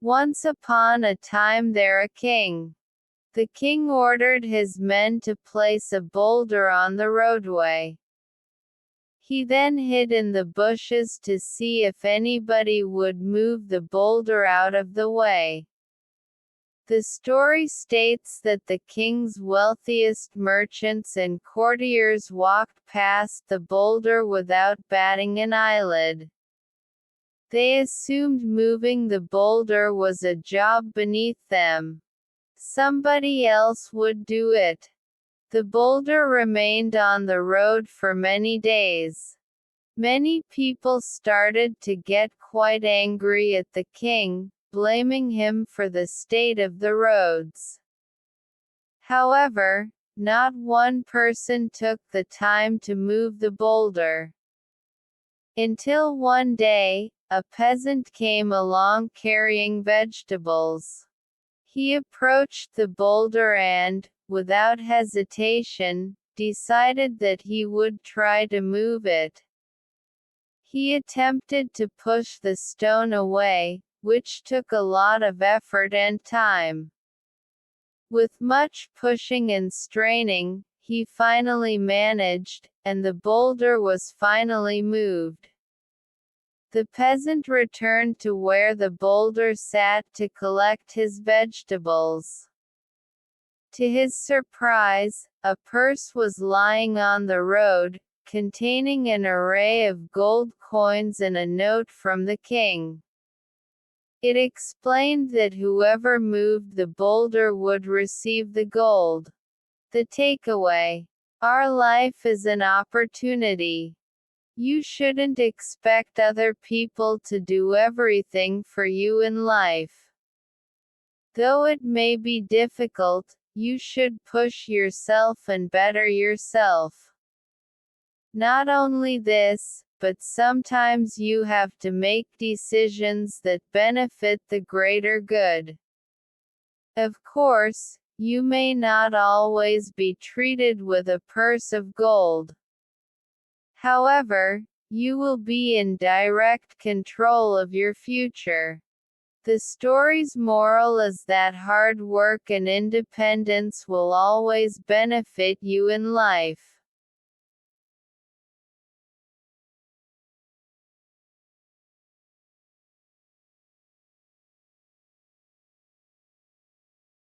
Once upon a time there a king. The king ordered his men to place a boulder on the roadway. He then hid in the bushes to see if anybody would move the boulder out of the way. The story states that the king's wealthiest merchants and courtiers walked past the boulder without batting an eyelid. They assumed moving the boulder was a job beneath them. Somebody else would do it. The boulder remained on the road for many days. Many people started to get quite angry at the king, blaming him for the state of the roads. However, not one person took the time to move the boulder. Until one day, a peasant came along carrying vegetables. He approached the boulder and, without hesitation, decided that he would try to move it. He attempted to push the stone away, which took a lot of effort and time. With much pushing and straining, he finally managed, and the boulder was finally moved. The peasant returned to where the boulder sat to collect his vegetables. To his surprise, a purse was lying on the road, containing an array of gold coins and a note from the king. It explained that whoever moved the boulder would receive the gold. The takeaway: our life is an opportunity. You shouldn't expect other people to do everything for you in life. Though it may be difficult, you should push yourself and better yourself. Not only this, but sometimes you have to make decisions that benefit the greater good. Of course, you may not always be treated with a purse of gold. However, you will be in direct control of your future. The story's moral is that hard work and independence will always benefit you in life.